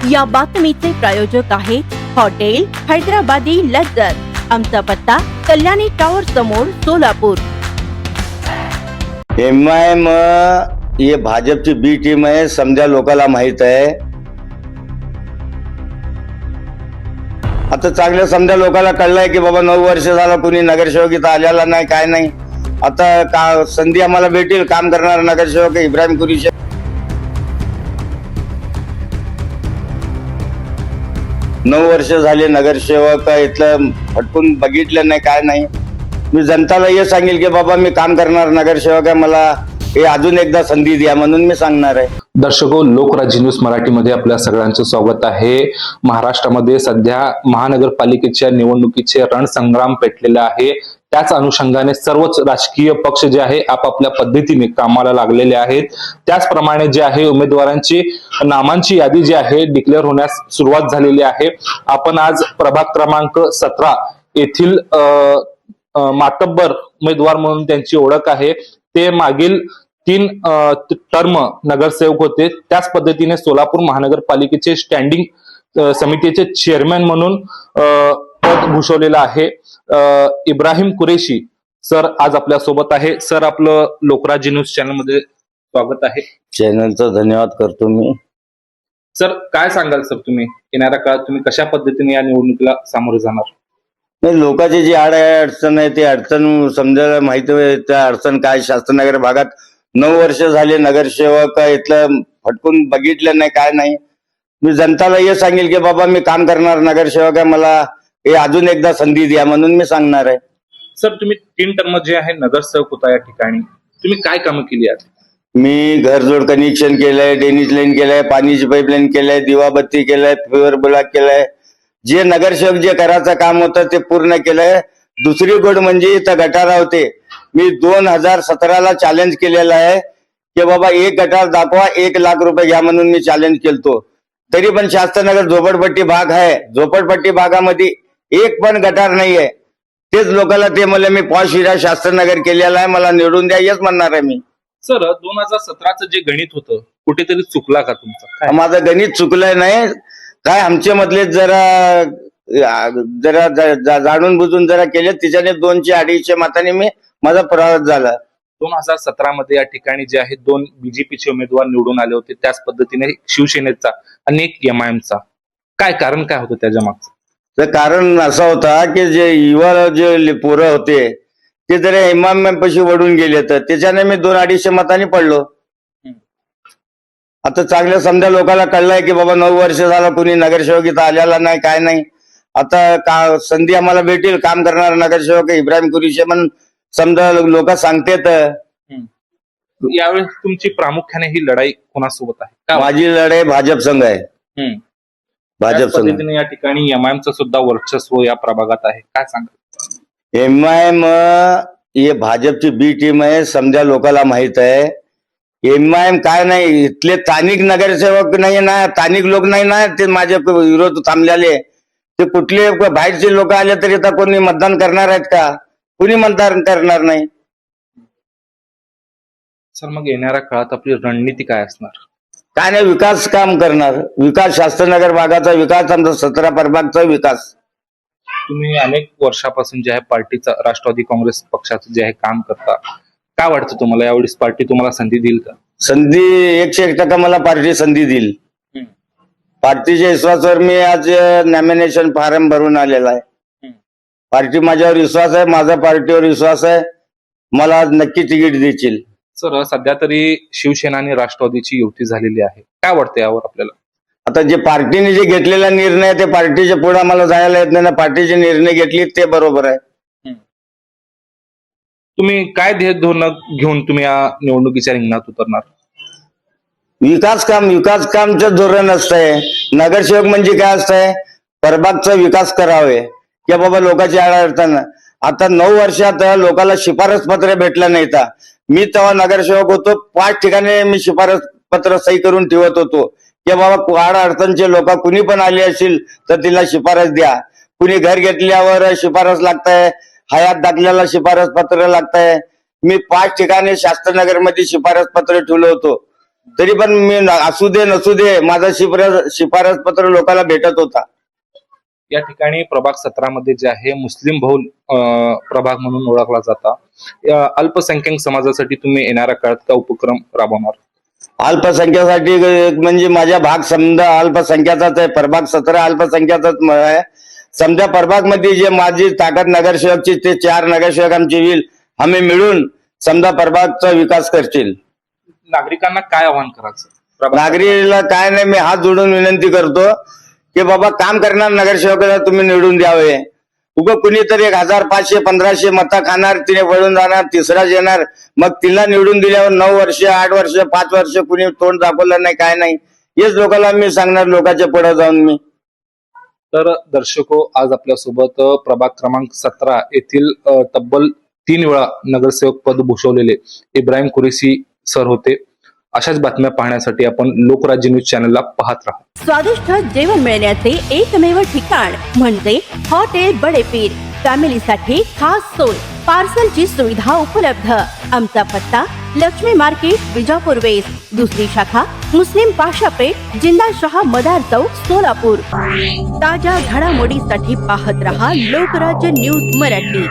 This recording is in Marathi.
या बातमीचे प्रायोजक आहे हॉटेल हैदराबादी लज्जत। आमचा पत्ता कल्याणी टावर समोर सोलापूर। एमआयएम ये भाजपची बी टीम आहे, समजा लोकांना माहित आहे। आता चांगलं समजा लोकांना कळलंय की बाबा 9 वर्ष झालं कुणी नगरसेवक इथं आलेला नाही, काय नाही। आता का संधी आम्हाला भेटेल, काम करणार नगरसेवक इब्राहिम कुरेशी। 9 वर्ष झाले नगरसेवक इथलं फटकून बघितलं नाही, काय नाही। मी जनताला हे सांगेल की बाबा मी काम करणार नगरसेवक आहे, मला हे अजून एकदा संधी द्या म्हणून मी सांगणार आहे। दर्शको, लोकराज्य न्यूज मराठीमध्ये आपल्या सगळ्यांचं स्वागत आहे। महाराष्ट्रामध्ये सध्या महानगरपालिकेच्या निवडणुकीचे रणसंग्राम पेटलेला आहे। त्याच अनुषंगाने सर्वच राजकीय पक्ष जे आहे आपापल्या पद्धतीने कामाला लागलेले आहेत। त्याचप्रमाणे जे आहे उमेदवारांची नामांची यादी जी आहे डिक्लेअर होण्यास सुरुवात झालेली आहे। आपण आज प्रभाग क्रमांक 17 येथील मातब्बर उमेदवार म्हणून त्यांची ओळख आहे। ते मागील 3 टर्म नगरसेवक होते। त्याच पद्धतीने सोलापूर महानगरपालिकेचे स्टँडिंग समितीचे चेअरमॅन म्हणून पद भूषवलेलं आहे। इब्राहिम कुरेशी सर आज आपल्या सोबत आहे। सर, आपलं लोकराज्य न्यूज चॅनल मध्ये स्वागत आहे। चॅनलचा धन्यवाद करतो मी। सर, काय सांगाल सर, तुम्ही येणाऱ्या काळात तुम्ही कशा पद्धतीने या निवडणुकीला सामोरे जाणार? नाही, लोकांची जी अडचण आहे ती अडचण समजायला माहिती आहे। त्या अडचण काय, शास्त्रनगर भागात 9 वर्ष झाले नगरसेवक इथलं फटकून बघितलं नाही, काय नाही। मी जनताला हे सांगेल की बाबा मी काम करणार नगरसेवक आहे, मला हे अजून एकदा संधी द्या म्हणून मी सांगणार आहे। सर, तुम्ही 3 टर्म जे आहे नगरसेवक होता या ठिकाणी, तुम्ही काय कामं केली आहेत? मी घरजोड कनेक्शन केलंय, ड्रेनेज लाईन केलंय, पाणीची पाईपलाईन केलंय, दिवाबत्ती केलंय, फिवर ब्लॉक केलंय। जे नगरसेवक जे करायचं काम होतं ते पूर्ण केलंय। दुसरी गोष्ट म्हणजे इथं गटार होते, मी 2017ला चॅलेंज केलेलं आहे की बाबा एक गटार दाखवा, 1 लाख रुपये घ्या म्हणून मी चॅलेंज केलतो। तरी पण शास्त्रनगर झोपडपट्टी भाग आहे, झोपडपट्टी भागामध्ये एक पण गटार नाहीये। तेच लोकांना ते म्हणले मी पॉश एरिया शास्त्रनगर केलेला आहे, मला निवडून द्या, हेच म्हणणार आहे मी। सर, 2017चं जे गणित होतं कुठेतरी चुकला का तुमचा? माझं गणित चुकलंय नाही काय, आमच्या मधले जरा जाणून बुजून जरा केले, त्याच्याने 200-250 मतांनी मी माझा पराभव झाला। 2017 मध्ये या ठिकाणी जे आहे 2 बीजेपीचे उमेदवार निवडून आले होते, त्याच पद्धतीने शिवसेनेचा आणि एक एमआयएमचा। काय कारण काय होतं त्याच्या मागचं? तर कारण असं होता की जे युवा जे पोरं होते ते जरा एमआयएम पाशी वळून गेले, तर त्याच्याने मी 200-250 मतांनी पडलो। आता चांगलं समजा लोकांना कळलंय की बाबा 9 वर्ष झालं कुणी नगरसेवक इथं आलेला नाही, काय नाही। आता का संधी आम्हाला भेटेल, काम करणार नगरसेवक इब्राहिम कुरेशी म्हणून समजा लोक सांगतेत। यावेळी तुमची प्रामुख्याने ही लढाई कोणासोबत आहे? माझी लढाई भाजप संघ आहे। भाजप संघ या ठिकाणी एमआयएमचं सुद्धा वर्चस्व या प्रभागात आहे, काय सांगा? एमआयएम ये भाजपची बी टीम आहे, समजा लोकांना माहित आहे। एमआयएम काय नाही, इथले स्थानिक नगरसेवक नाही ना, स्थानिक लोक नाही ना ते माझे विरोध थांबलेले। ते कुठले बाहेरचे लोक आले तरी आता कोणी मतदान करणार आहेत का? कुणी मतदान करणार नाही। सर, मग येणाऱ्या काळात आपली रणनीती काय असणार? काय नाही, विकास काम करणार, विकास, शास्त्रनगर भागाचा विकास, आमचा 17 प्रभागचा विकास। तुम्ही अनेक वर्षापासून जे आहे पार्टीचा, राष्ट्रवादी काँग्रेस पक्षाचं जे आहे काम करता, काय वाटतं तुम्हाला यावेळेस पार्टी तुम्हाला संधी देईल का? संधी 101% मला पार्टी संधी देईल। पार्टीच्या विश्वासावर मी आज नॉमिनेशन फॉर्म भरून आलेला आहे। पार्टी माझ्यावर विश्वास आहे, माझा पार्टीवर विश्वास आहे, मला नक्की तिकीट देतील। सर, सध्या तरी शिवसेना आणि राष्ट्रवादीची युती झालेली आहे, काय वाटतं यावर आपल्याला? आता जे पार्टीने जे घेतलेला निर्णय ते पार्टीच्या पुढे आम्हाला जायला येत नाही ना, पार्टीचे निर्णय घेतली ते बरोबर आहे। तुम्ही काय धोरण घेऊन तुम्ही या निवडणुकीच्या रिंगणात उतरणार? विकास कामचं धोरण असतंय। नगरसेवक म्हणजे काय असतंय, प्रभागचा विकास करावे की बाबा लोकांची अडचण। आता 9 वर्षात लोकांना शिफारस पत्र भेटलं नाही। मी तेव्हा नगरसेवक होतो, 5 ठिकाणी मी शिफारस पत्र सही करून ठेवत होतो की बाबा वाढ अडचणचे लोक कुणी पण आले असतील तर तिला शिफारस द्या। कुणी घर घेतल्यावर शिफारस लागताय, हयात दाखल्याला शिफारस पत्र लागताय। मी 5 ठिकाणी शास्त्रनगर मध्ये शिफारस पत्र ठेवलं होतं। तरी पण मी असू दे नसू दे माझा शिफारस पत्र लोकांना भेटत होता. या ठिकाणी प्रभाग 17 मध्ये जे आहे मुस्लिम बहुल प्रभाग म्हणून ओळखला जाता. अल्पसंख्याक समाजासाठी तुम्ही येणाऱ्या काळात का उपक्रम राबवणार? अल्पसंख्यासाठी म्हणजे माझा भाग समजा अल्पसंख्याचाच आहे. प्रभाग 17 अल्पसंख्याचाच आहे. समजा प्रभाग मध्ये जे माझी ताकद नगरसेवकची ते 4 नगरसेवक आमचे होईल. आम्ही मिळून समजा प्रभागचा विकास करतील. नागरिकांना काय आवाहन करायचं? नागरिकाला काय नाही, मी हात जोडून विनंती करतो की बाबा काम करणार नगरसेवकाला तुम्ही निवडून द्यावे. उगं कुणीतरी 1000, 500, 1500 मतं खाणार, तिने वळून जाणार, तिसराच येणार. मग तिला निवडून दिल्यावर 9 वर्ष, 8 वर्ष, 5 वर्ष कुणी तोंड दाखवलं नाही, काय नाही. हेच लोकांना मी सांगणार लोकांच्या पुढे जाऊन मी. तर दर्शको, आज आपल्यासोबत प्रभाग क्रमांक 17 येथील तब्बल 3 वेळा नगरसेवक पद भूषवलेले इब्राहिम कुरेशी सर होते. अशाच बातम्या पाहण्यासाठी आपण लोकराज्य न्यूज चॅनलला पाहत राहा. स्वादिष्ट जेवण मिळण्याचे एकमेव ठिकाण म्हणजे हॉटेल बडेपीर. फॅमिलीसाठी खास सोय, पार्सलची सुविधा उपलब्ध. आमचा पत्ता लक्ष्मी मार्केट, विजापूर वेस्ट. दुसरी शाखा मुस्लिम पाशापेठ, जिंदाशहा मदार चौक, सोलापूर. ताज्या घडामोडीसाठी पाहत रहा लोकराज्य न्यूज मराठी.